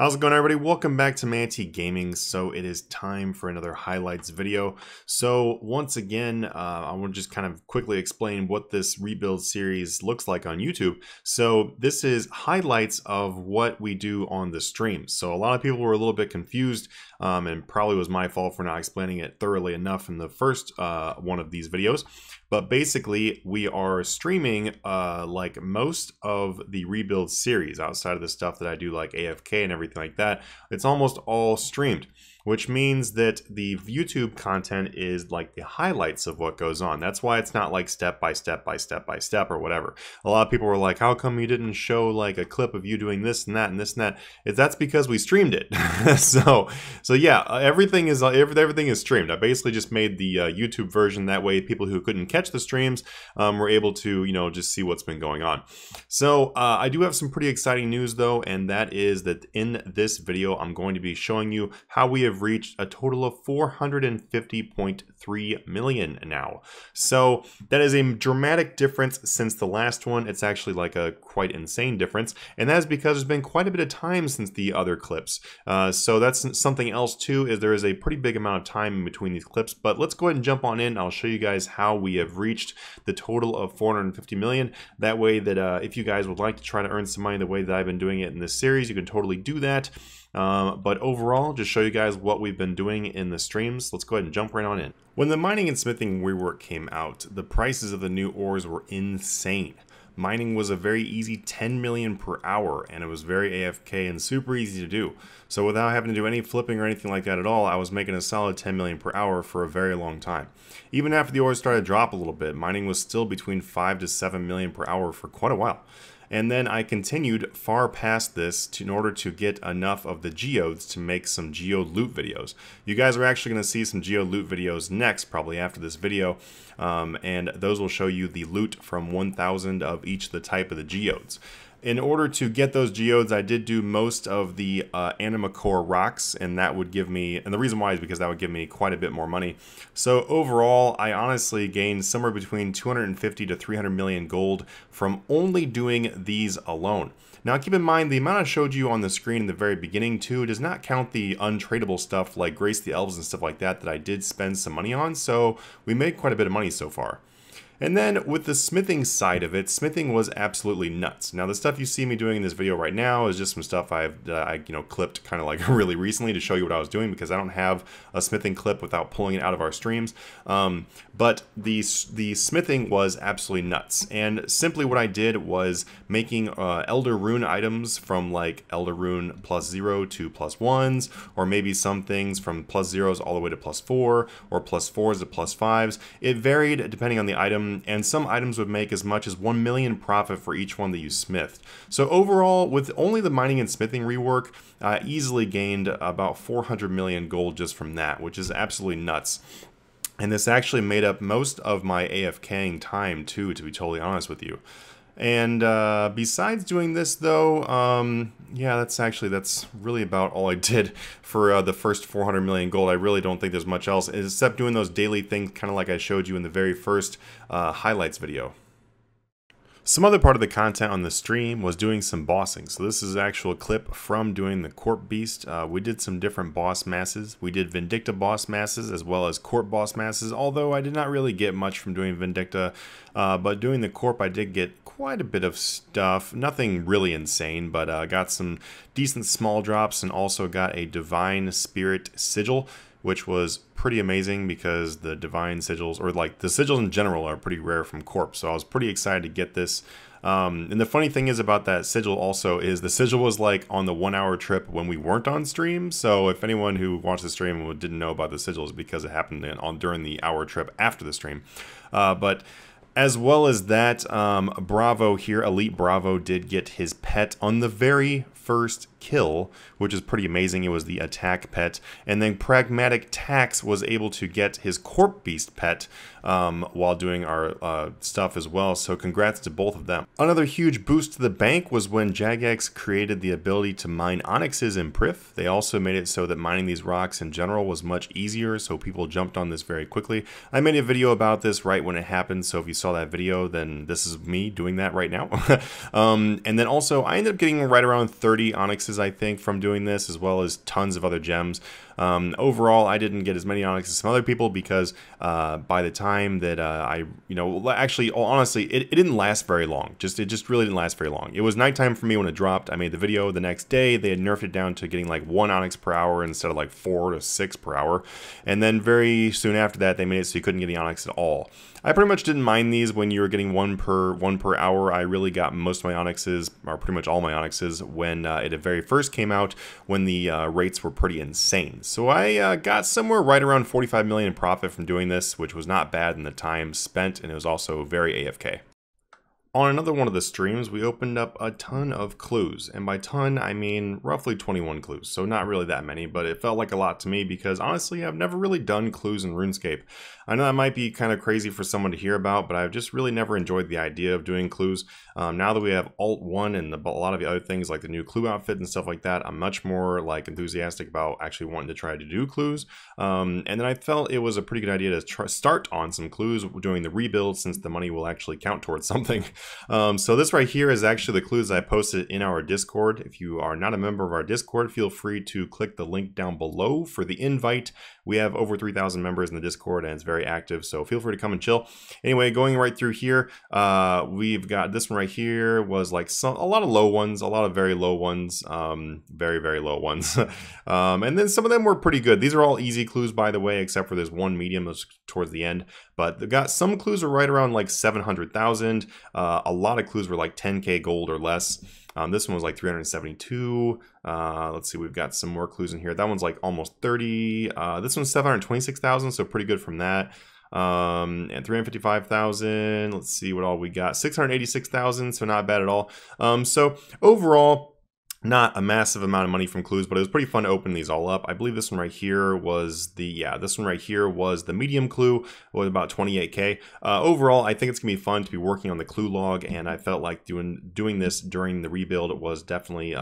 How's it going, everybody? Welcome back to Manatee Gaming. So it is time for another highlights video. So once again, I want to just kind of quickly explain what this rebuild series looks like on YouTube. So this is highlights of what we do on the streams. So a lot of people were a little bit confused, and probably was my fault for not explaining it thoroughly enough in the first one of these videos. But basically, we are streaming like most of the rebuild series outside of the stuff that I do like AFK and everything like that. It's almost all streamed, which means that the YouTube content is like the highlights of what goes on. That's why it's not like step by step by step by step or whatever. A lot of people were like, how come you didn't show like a clip of you doing this and that and this and that? That's because we streamed it. so yeah, everything is streamed. I basically just made the YouTube version, that way people who couldn't catch the streams were able to, you know, just see what's been going on. So I do have some pretty exciting news though, and that is that in this video I'm going to be showing you how we have reached a total of 450.3 million now. So that is a dramatic difference since the last one. It's actually like a quite insane difference, and that is because there's been quite a bit of time since the other clips. So that's something else too, is there is a pretty big amount of time in between these clips. But let's go ahead and jump on in. I'll show you guys how we have reached the total of 450 million. That way that if you guys would like to try to earn some money the way that I've been doing it in this series, you can totally do that. But overall, just show you guys what we've been doing in the streams. Let's go ahead and jump right on in. When the mining and smithing rework came out, the prices of the new ores were insane. Mining was a very easy 10 million per hour, and it was very AFK and super easy to do. So without having to do any flipping or anything like that at all, I was making a solid 10 million per hour for a very long time. Even after the ores started to drop a little bit, mining was still between 5 to 7 million per hour for quite a while. And then I continued far past this in order to get enough of the geodes to make some geode loot videos. You guys are actually going to see some geode loot videos next, probably after this video, and those will show you the loot from 1,000 of each of the type of the geodes. In order to get those geodes, I did do most of the anima core rocks, and that would give me, and the reason why is because that would give me quite a bit more money. So overall, I honestly gained somewhere between 250 to 300 million gold from only doing these alone. Now keep in mind, the amount I showed you on the screen in the very beginning too does not count the untradable stuff like Grace the Elves and stuff like that I did spend some money on, so we made quite a bit of money so far. And then with the smithing side of it, smithing was absolutely nuts. Now the stuff you see me doing in this video right now is just some stuff I clipped kind of like really recently to show you what I was doing, because I don't have a smithing clip without pulling it out of our streams. But the smithing was absolutely nuts. And simply what I did was making Elder Rune items from like Elder Rune +0 to +1s, or maybe some things from +0s all the way to +4, or +4s to +5s. It varied depending on the item. And some items would make as much as 1 million profit for each one that you smithed. So overall, with only the mining and smithing rework, I easily gained about 400 million gold just from that, which is absolutely nuts. And this actually made up most of my AFKing time too, to be totally honest with you. And besides doing this though, yeah, that's really about all I did for the first 400 million gold. I really don't think there's much else, except doing those daily things, kind of like I showed you in the very first highlights video. Some other part of the content on the stream was doing some bossing. So this is an actual clip from doing the Corp Beast. We did some different boss masses. We did Vindicta boss masses as well as Corp boss masses, although I did not really get much from doing Vindicta. But doing the Corp, I did get quite a bit of stuff. Nothing really insane, but got some decent small drops, and also got a Divine Spirit Sigil, which was pretty amazing because the divine sigils, or like the sigils in general, are pretty rare from Corp. So I was pretty excited to get this. And the funny thing is about that sigil also is the sigil was like on the 1 hour trip when we weren't on stream. So if anyone who watched the stream didn't know about the sigils, because it happened during the hour trip after the stream. But as well as that, Bravo here, Elite Bravo, did get his pet on the very first kill, which is pretty amazing. It was the attack pet. And then Pragmatic Tax was able to get his Corp Beast pet while doing our stuff as well. So congrats to both of them. Another huge boost to the bank was when Jagex created the ability to mine onyxes in Prif. They also made it so that mining these rocks in general was much easier, so people jumped on this very quickly. I made a video about this right when it happened, so if you saw that video, then this is me doing that right now. And then also I ended up getting right around 30 onyxes onyxes, I think, from doing this, as well as tons of other gems. Overall, I didn't get as many onyxes as some other people because by the time that actually, honestly, it didn't last very long. It just really didn't last very long. It was nighttime for me when it dropped. I made the video the next day. They had nerfed it down to getting like 1 onyx per hour instead of like 4 to 6 per hour. And then very soon after that, they made it so you couldn't get the onyx at all. I pretty much didn't mind these when you were getting one per hour. I really got most of my onyxes, or pretty much all my onyxes, when it very first came out, when the rates were pretty insane. So I got somewhere right around 45 million in profit from doing this, which was not bad in the time spent, and it was also very AFK. On another one of the streams, we opened up a ton of clues, and by ton, I mean roughly 21 clues, so not really that many, but it felt like a lot to me because honestly, I've never really done clues in RuneScape. I know that might be kind of crazy for someone to hear about, but I've just really never enjoyed the idea of doing clues. Now that we have Alt 1 and a lot of the other things like the new clue outfit and stuff like that, I'm much more like enthusiastic about actually wanting to try to do clues. And then I felt it was a pretty good idea to start on some clues doing the rebuild, since the money will actually count towards something. So this right here is actually the clues I posted in our Discord. If you are not a member of our Discord, feel free to click the link down below for the invite. We have over 3,000 members in the Discord and it's very active, so feel free to come and chill. Anyway, going right through here, we've got this one right here was like a lot of low ones, a lot of very low ones, very low ones. And then some of them were pretty good. These are all easy clues, by the way, except for this one medium that's towards the end. But they've got some clues are right around like 700,000. A lot of clues were like 10k gold or less. This one was like 372. Let's see, we've got some more clues in here. That one's like almost 30. This one's 726,000, so pretty good from that. And 355,000. Let's see what all we got. 686,000, so not bad at all. So overall, not a massive amount of money from clues, but it was pretty fun to open these all up. I believe this one right here was the medium clue, was about 28k. Overall, I think it's gonna be fun to be working on the clue log, and I felt like doing this during the rebuild was definitely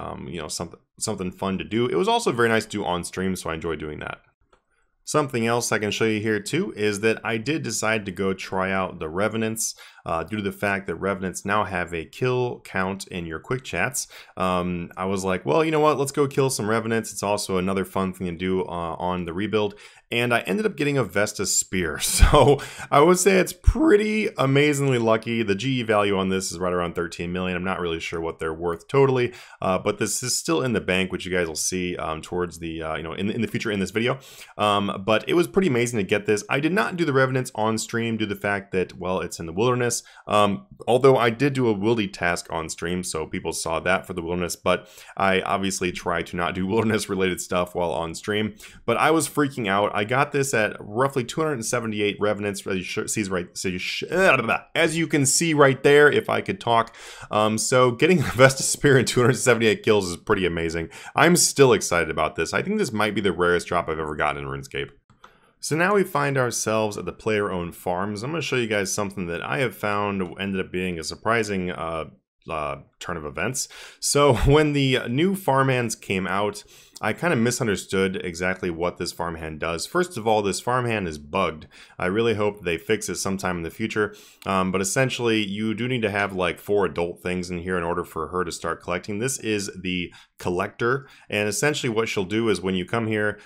something fun to do. It was also very nice to do on stream, so I enjoyed doing that. Something else I can show you here too is that I did decide to go try out the Revenants due to the fact that Revenants now have a kill count in your quick chats. I was like, well, you know what, let's go kill some Revenants. It's also another fun thing to do on the rebuild. And I ended up getting a Vestas Spear. So I would say it's pretty amazingly lucky. The GE value on this is right around 13 million. I'm not really sure what they're worth totally, but this is still in the bank, which you guys will see towards the, in the future in this video. But it was pretty amazing to get this. I did not do the Revenants on stream due to the fact that, well, it's in the wilderness. Although I did do a wildy task on stream, so people saw that for the wilderness, but I obviously try to not do wilderness related stuff while on stream. But I was freaking out. I got this at roughly 278 Revenants, as you can see right there, if I could talk. So getting the Vestas Spear and 278 kills is pretty amazing. I'm still excited about this. I think this might be the rarest drop I've ever gotten in RuneScape. So now we find ourselves at the player-owned farms. I'm going to show you guys something that I have found ended up being a surprising turn of events. So when the new farmhands came out, I kind of misunderstood exactly what this farmhand does. First of all, this farmhand is bugged. I really hope they fix it sometime in the future. But essentially, you do need to have like 4 adult things in here in order for her to start collecting. This is the collector. And essentially what she'll do is when you come here,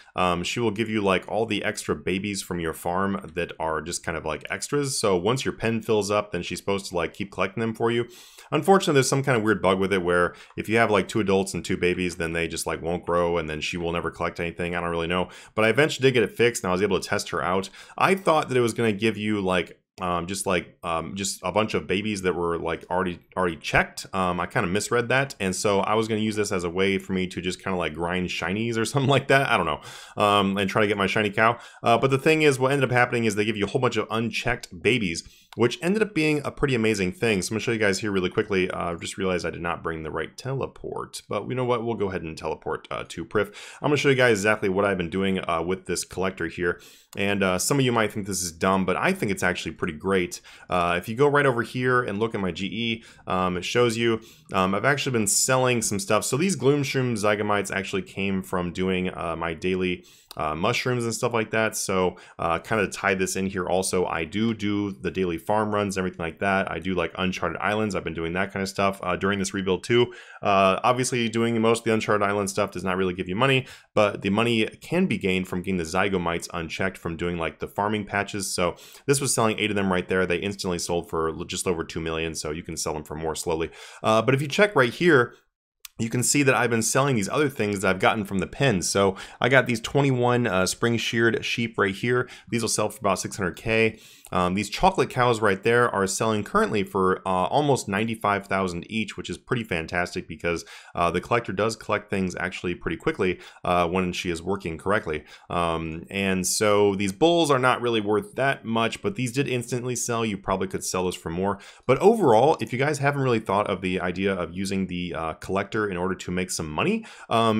she will give you like all the extra babies from your farm that are just kind of like extras. So once your pen fills up, then she's supposed to like keep collecting them for you. Unfortunately, there's some kind of weird bug with it where if you have like 2 adults and 2 babies, then they just like won't grow and then she will never collect anything. I don't really know. But I eventually did get it fixed and I was able to test her out. I thought that it was going to give you like just a bunch of babies that were like already checked. I kind of misread that, and so I was going to use this as a way for me to just kind of like grind shinies or something like that. I don't know, and try to get my shiny cow. But the thing is, what ended up happening is they give you a whole bunch of unchecked babies, which ended up being a pretty amazing thing. So I'm going to show you guys here really quickly. Just realized I did not bring the right teleport, but you know what? We'll go ahead and teleport to Prif. I'm going to show you guys exactly what I've been doing with this collector here. And some of you might think this is dumb, but I think it's actually pretty great. If you go right over here and look at my GE, it shows you I've actually been selling some stuff. So these Gloomshroom Zygomites actually came from doing my daily mushrooms and stuff like that. So kind of tie this in here also. I do the daily farm runs, everything like that. I do like Uncharted Islands. I've been doing that kind of stuff during this rebuild too. Obviously, doing most of the Uncharted Island stuff does not really give you money, but the money can be gained from getting the Zygomites unchecked from doing like the farming patches. So this was selling 8 of them right there. They instantly sold for just over 2 million, so you can sell them for more slowly. But if you check right here, you can see that I've been selling these other things that I've gotten from the pens. So I got these 21 spring sheared sheep right here. These will sell for about 600K. These chocolate cows right there are selling currently for almost 95,000 each, which is pretty fantastic because the collector does collect things actually pretty quickly when she is working correctly. And so these bulls are not really worth that much, but these did instantly sell. You probably could sell this for more. But overall, if you guys haven't really thought of the idea of using the collector in order to make some money,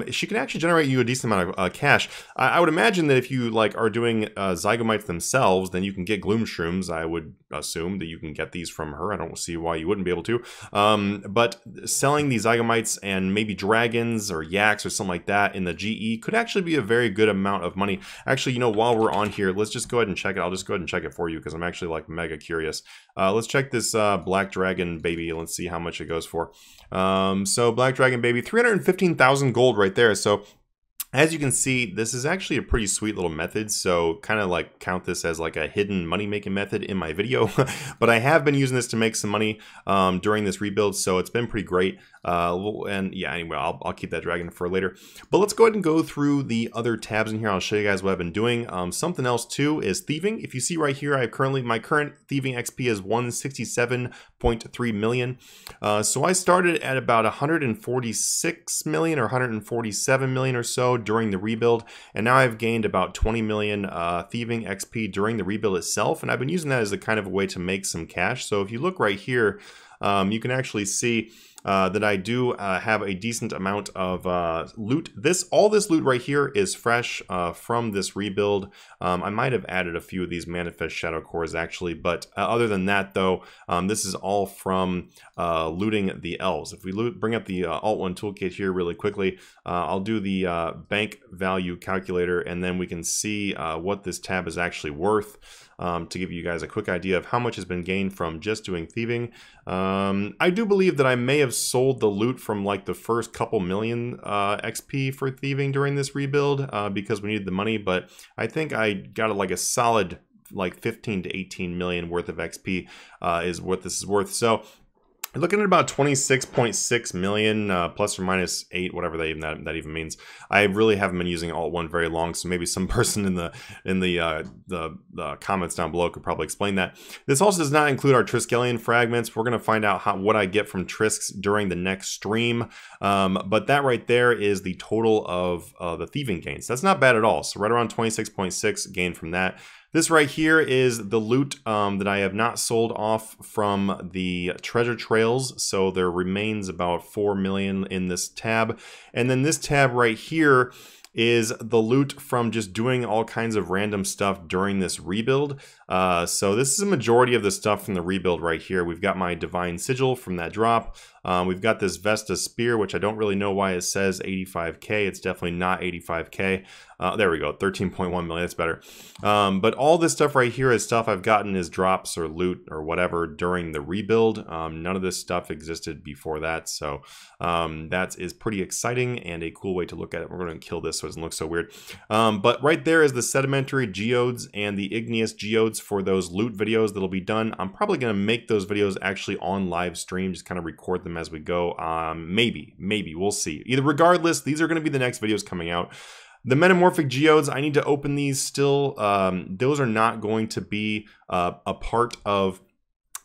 she can actually generate you a decent amount of cash. I would imagine that if you like are doing Zygomites themselves, then you can get gloom shrooms. I would assume that you can get these from her. I don't see why you wouldn't be able to. But selling these Zygomites and maybe dragons or yaks or something like that in the GE could actually be a very good amount of money. Actually, you know, while we're on here, let's just go ahead and check it. I'll just go ahead and check it for you because I'm actually like mega curious. Let's check this Black Dragon baby. Let's see how much it goes for. So Black Dragon baby, 315,000 gold right there. So as you can see, this is actually a pretty sweet little method, so kind of like count this as like a hidden money-making method in my video. But I have been using this to make some money during this rebuild, so it's been pretty great. And yeah, anyway, I'll keep that dragon for later. But let's go ahead and go through the other tabs in here. I'll show you guys what I've been doing. Something else too is thieving. If you see right here, my current thieving XP is 167.3 million. So I started at about 146 million or 147 million or so during the rebuild, and now I've gained about 20 million thieving XP during the rebuild itself, and I've been using that as a kind of a way to make some cash. So if you look right here, you can actually see that I do have a decent amount of loot. All this loot right here is fresh from this rebuild. I might have added a few of these Manifest Shadow Cores actually, but other than that though, this is all from looting the elves. If we bring up the Alt1 toolkit here really quickly, I'll do the bank value calculator, and then we can see what this tab is actually worth. To give you guys a quick idea of how much has been gained from just doing thieving. I do believe that I may have sold the loot from like the first couple million XP for thieving during this rebuild because we needed the money, but I think I got like a solid like 15 to 18 million worth of XP is what this is worth. So looking at about 26.6 million plus or minus 8, whatever that even means. I really haven't been using Alt1 very long, so maybe some person in the comments down below could probably explain that. This also does not include our Triskelion fragments. We're going to find out what I get from Trisks during the next stream. But that right there is the total of the thieving gains. That's not bad at all. So right around 26.6 gain from that. This right here is the loot that I have not sold off from the treasure trails, so there remains about 4 million in this tab. And then this tab right here is the loot from just doing all kinds of random stuff during this rebuild. So this is a majority of the stuff from the rebuild right here. We've got my Divine Sigil from that drop. We've got this Vesta Spear, which I don't really know why it says 85k. It's definitely not 85k. There we go, 13.1 million, that's better. But all this stuff right here is stuff I've gotten as drops or loot or whatever during the rebuild. None of this stuff existed before that, so that is pretty exciting and a cool way to look at it. We're going to kill this so it doesn't look so weird. But right there is the Sedimentary Geodes and the Igneous Geodes for those loot videos that'll be done. I'm probably going to make those videos actually on live stream, just kind of record them as we go. Maybe, we'll see. Either regardless, these are going to be the next videos coming out. The Metamorphic Geodes, I need to open these still. Those are not going to be a part of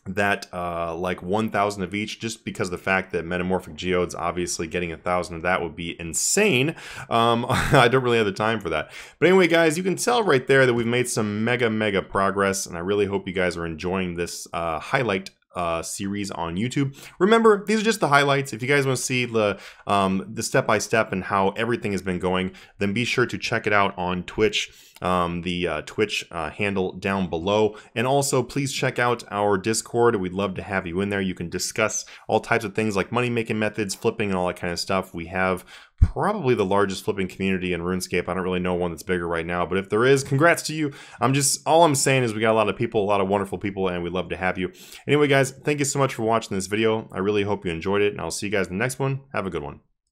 that like 1,000 of each, just because of the fact that Metamorphic Geodes, obviously getting 1,000 of that would be insane. I don't really have the time for that. But anyway, guys, you can tell right there that we've made some mega progress, and I really hope you guys are enjoying this highlight series on YouTube. Remember, these are just the highlights. If you guys want to see the step-by-step and how everything has been going, then be sure to check it out on Twitch. The Twitch handle down below, and also please check out our Discord. We'd love to have you in there. You can discuss all types of things like money making methods, flipping, and all that kind of stuff. We have probably the largest flipping community in RuneScape. I don't really know one that's bigger right now, but if there is, congrats to you. All I'm saying is we got a lot of people, a lot of wonderful people, and we'd love to have you. Anyway, guys, thank you so much for watching this video. I really hope you enjoyed it, and I'll see you guys in the next one. Have a good one.